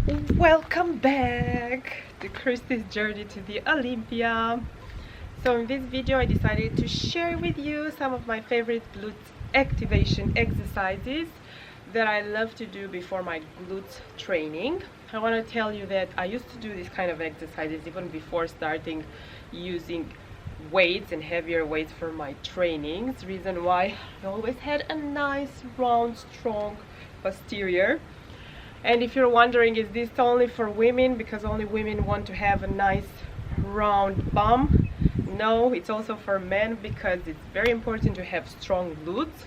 Welcome back to Christy's journey to the Olympia. So in this video I decided to share with you some of my favorite glute activation exercises that I love to do before my glute training. I want to tell you that I used to do these kind of exercises even before starting using weights and heavier weights for my trainings. Reason why I always had a nice round strong posterior. And if you're wondering, is this only for women because only women want to have a nice round bum? No, it's also for men because it's very important to have strong glutes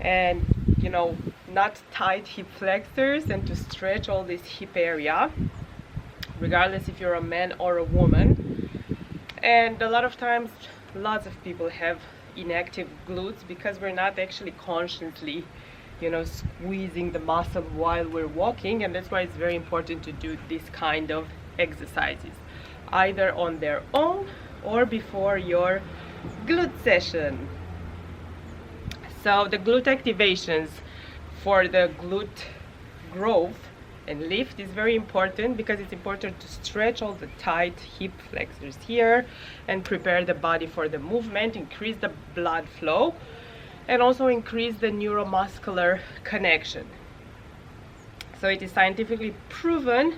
and, you know, not tight hip flexors, and to stretch all this hip area, regardless if you're a man or a woman. And a lot of times, lots of people have inactive glutes because we're not actually consciously, you know, squeezing the muscle while we're walking, and that's why it's very important to do this kind of exercises either on their own or before your glute session. So the glute activations for the glute growth and lift is very important because it's important to stretch all the tight hip flexors here and prepare the body for the movement, increase the blood flow, and also increase the neuromuscular connection. So it is scientifically proven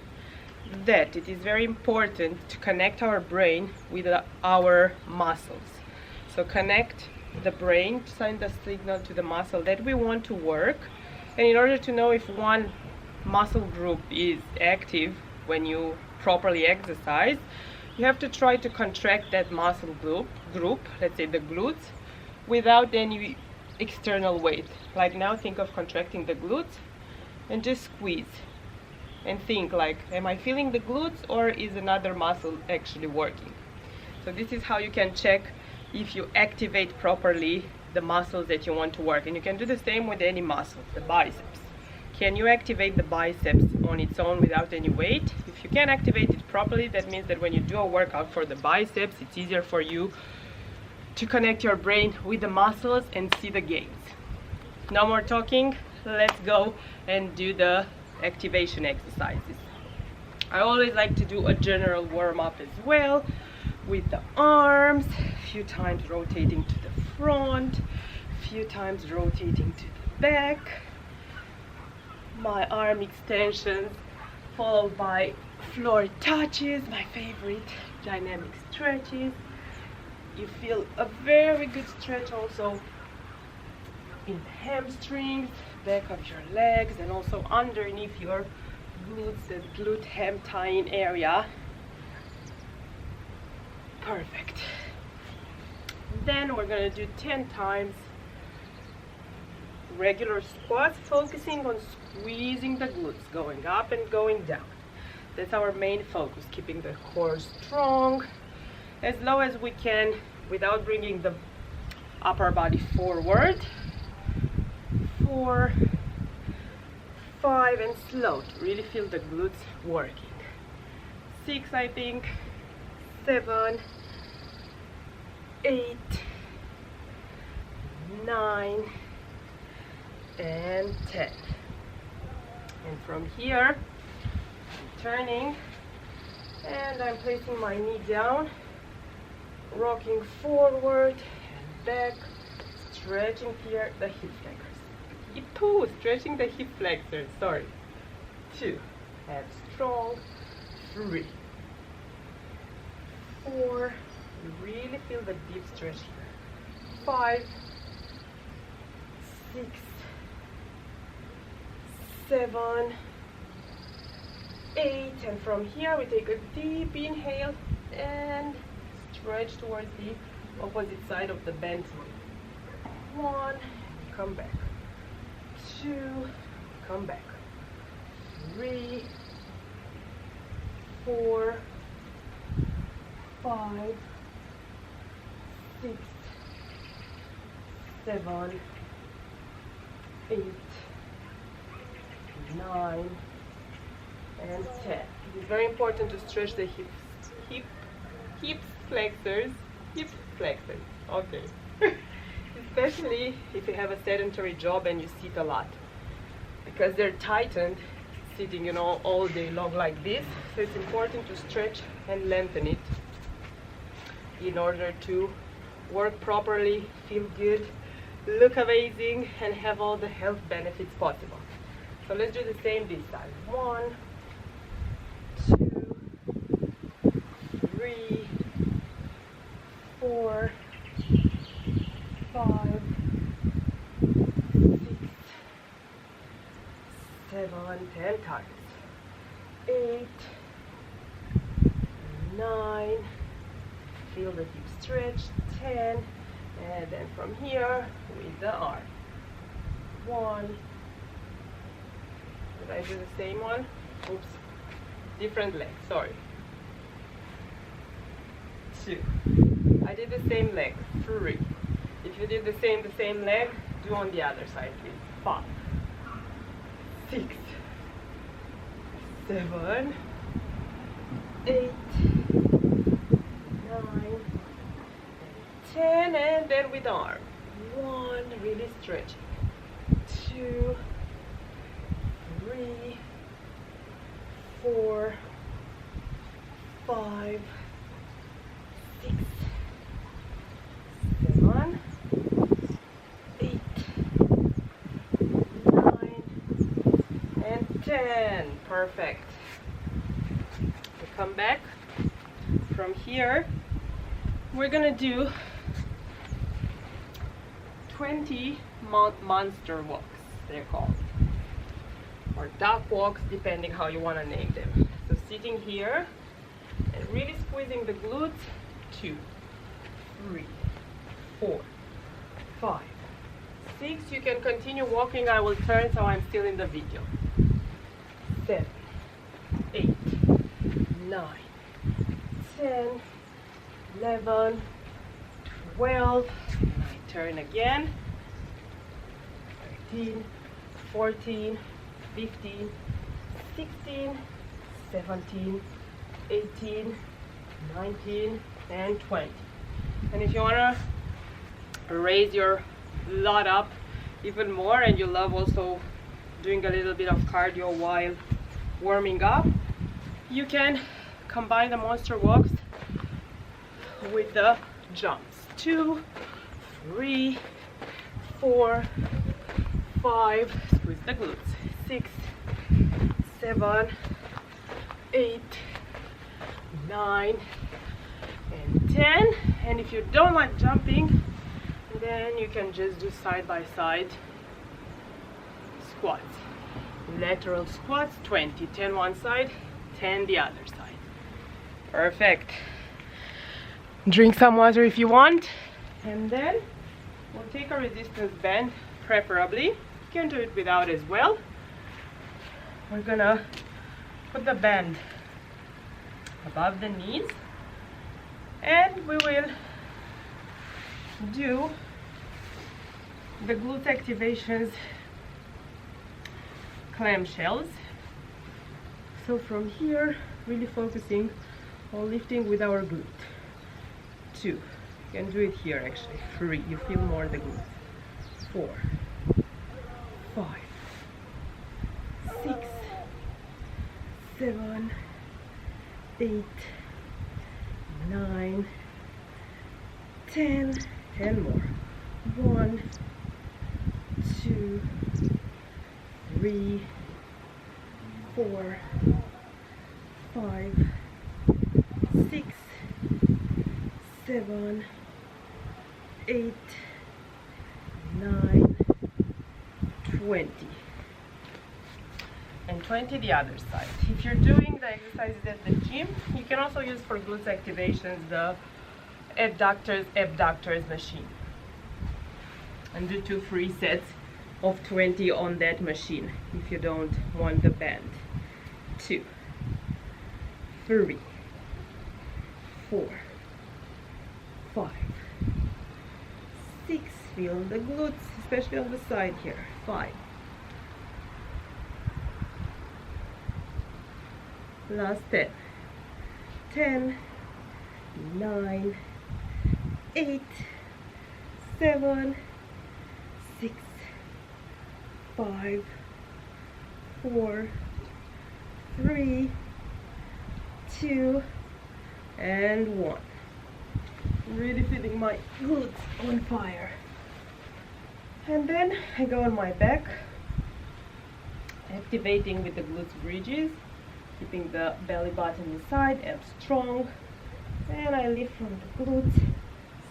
that it is very important to connect our brain with our muscles. So connect the brain, send the signal to the muscle that we want to work. And in order to know if one muscle group is active when you properly exercise, you have to try to contract that muscle group, let's say the glutes, without any external weight. Like now think of contracting the glutes and just squeeze and think like, am I feeling the glutes or is another muscle actually working? So this is how you can check if you activate properly the muscles that you want to work. And you can do the same with any muscle. The biceps, can you activate the biceps on its own without any weight? If you can activate it properly, that means that when you do a workout for the biceps, it's easier for you to connect your brain with the muscles and see the gains. No more talking, let's go and do the activation exercises. I always like to do a general warm-up as well with the arms, a few times rotating to the front, a few times rotating to the back, my arm extensions followed by floor touches, my favorite dynamic stretches. You feel a very good stretch also in the hamstrings, back of your legs, and also underneath your glutes, the glute ham tying area. Perfect. Then we're going to do 10 times regular squats, focusing on squeezing the glutes, going up and going down. That's our main focus, keeping the core strong as low as we can without bringing the upper body forward. 4, 5, and slow to really feel the glutes working. 6, I think. 7, 8, 9, and 10. And from here, I'm turning and I'm placing my knee down, rocking forward and back, stretching here the hip flexors. Stretching the hip flexors, sorry. 2, and strong. 3, 4, really feel the deep stretch here. 5, 6, 7, 8, and from here we take a deep inhale and stretch towards the opposite side of the bent knee. 1, come back. 2, come back. 3, 4, 5, 6, 7, 8, 9, and 10. It is very important to stretch the hip flexors, okay. Especially if you have a sedentary job and you sit a lot, because they're tightened. sitting, you know, all day long like this. So it's important to stretch and lengthen it in order to work properly, feel good, look amazing, and have all the health benefits possible. So let's do the same this time. 1, 2, 3, 4, 5, 6, 7, 10 times. 8, 9, feel the hip stretch. 10, and then from here with the arm. 1. Did I do the same one? Oops. Different leg, sorry. 2. I did the same leg. 3. If you did the same leg, do on the other side, please. 5, 6, 7, 8, 9, 10, and then with arm. 1, really stretching. 2, 3, 4, 5, 6, 7, 8, 9, and 10. Perfect. We come back from here. We're gonna do 20 monster walks, they're called, or duck walks, depending how you want to name them. So sitting here and really squeezing the glutes. 2, 3, 4, 5, 6. You can continue walking. I will turn so I'm still in the video. 7, 8, 9, 10, 11, 12. I turn again. 13, 14, 15, 16, 17, 18, 19, and 20. And if you want to raise your lot up even more, and you love also doing a little bit of cardio while warming up, you can combine the monster walks with the jumps. 2, 3, 4, 5, squeeze the glutes. 6, 7, 8, 9, and 10. And if you don't like jumping, then you can just do side-by-side squats. Lateral squats, 20. 10 one side, 10 the other side. Perfect. Drink some water if you want. And then we'll take a resistance band, preferably. You can do it without as well. We're gonna put the band above the knees, and we will do the glute activations clam shells. So from here, really focusing on lifting with our glute. 2, you can do it here actually. 3, you feel more the glute. 4, 5, 6, 7, 8, 9, 10, 10 more. 1, 2, 3, 4, 5, 6, 7, 8, 9, 20. And 20 the other side. If you're doing the exercises at the gym, you can also use for glutes activations the abductors machine, and do 2 free sets of 20 on that machine if you don't want the band. 2, 3, 4, 5, 6. Feel the glutes, especially on the side here. 5. Last 10. 10, 9, 8, 7, 6, 5, 4, 3, 2, and 1. Really feeling my glutes on fire. And then I go on my back, activating with the glutes bridges, keeping the belly button inside, abs strong, and I lift from the glutes,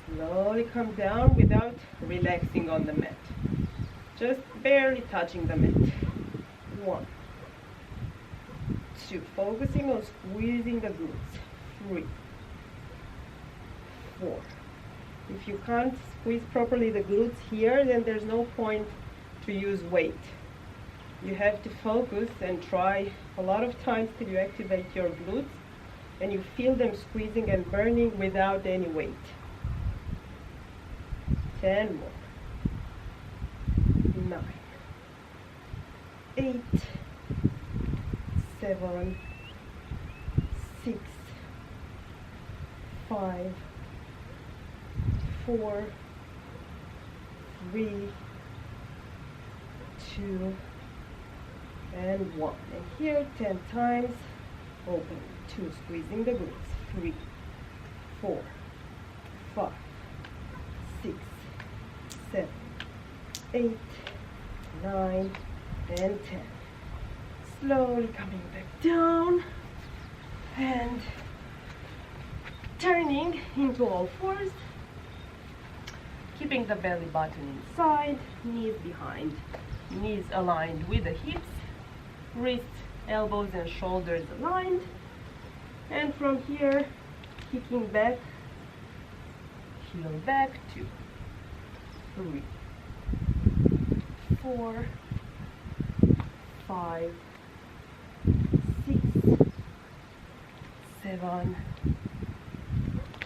slowly come down without relaxing on the mat, just barely touching the mat. 1, 2, focusing on squeezing the glutes. 3, 4. If you can't squeeze properly the glutes here, then there's no point to use weight. You have to focus and try a lot of times till you activate your glutes and you feel them squeezing and burning without any weight. 10 more. 9, 8, 7, 6, 5, 4, 3, 2, and 1. And here 10 times. Open. 2, squeezing the glutes. 3, 4, 5, 6, 7, 8, 9, and 10. Slowly coming back down and turning into all fours, keeping the belly button inside, knees behind, knees aligned with the hips, wrists, elbows and shoulders aligned, and from here kicking back, heel back, 2, 3, 4, 5, 6, 7,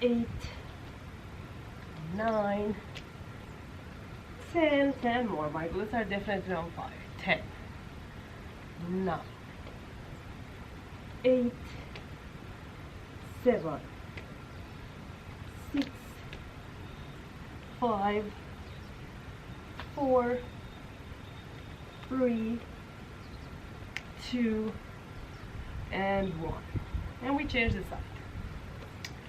8, 9, 10, 10 more. My glutes are definitely on fire. 10, 9, 8, 7, 6, 5, 4, 3, 2, and 1. And we change the side.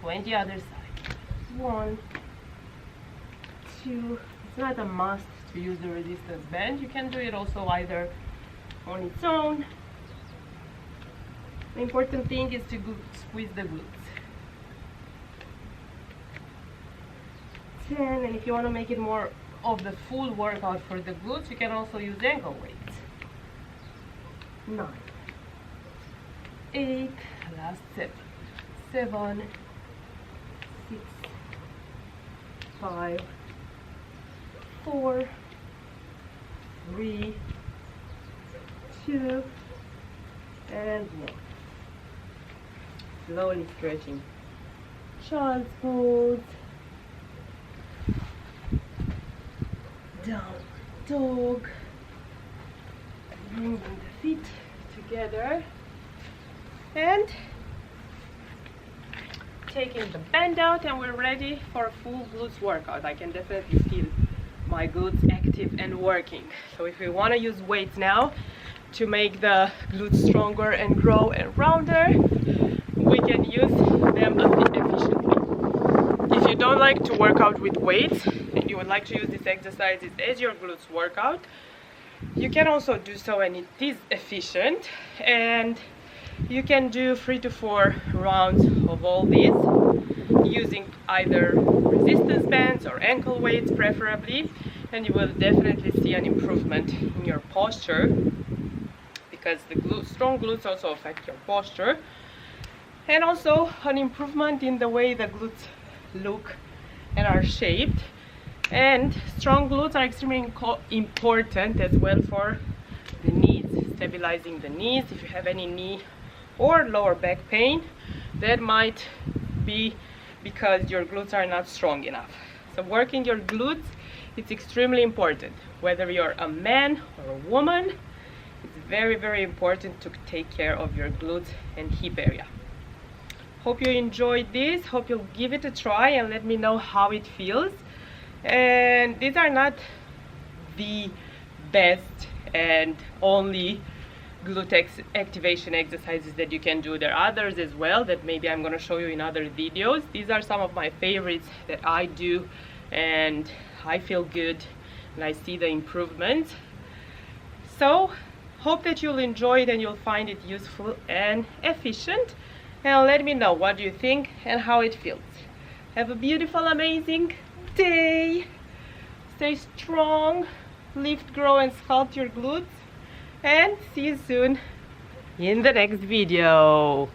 20 other side. 1, 2. It's not a must to use the resistance band. You can do it also either on its own. The important thing is to squeeze the glutes. 10, and if you want to make it more of the full workout for the glutes, you can also use ankle weights. 9, 8, last 7, 7, 6, 5, 4, 3, 2, and 1. Slowly stretching. Child's pose. Down dog. Bringing the feet together. And taking the band out, and we're ready for a full glutes workout. I can definitely feel my glutes active and working. So if we want to use weights now to make the glutes stronger and grow and rounder, we can use them efficiently. If you don't like to work out with weights and you would like to use these exercises as your glutes workout, you can also do so, and it is efficient. And you can do 3 to 4 rounds of all these using either resistance bands or ankle weights preferably, and you will definitely see an improvement in your posture, because the strong glutes also affect your posture, and also an improvement in the way the glutes look and are shaped. And strong glutes are extremely important as well for the knees, stabilizing the knees. If you have any knee or lower back pain, that might be because your glutes are not strong enough. So working your glutes, it's extremely important. Whether you're a man or a woman, it's very, very important to take care of your glutes and hip area. Hope you enjoyed this. Hope you'll give it a try and let me know how it feels. And these are not the best and only activation exercises that you can do. There are others as well that maybe I'm going to show you in other videos. These are some of my favorites that I do, and I feel good and I see the improvement. So hope that you'll enjoy it and you'll find it useful and efficient, and let me know what you think and how it feels. Have a beautiful, amazing day. Stay strong, lift, grow, and sculpt your glutes, and see you soon in the next video.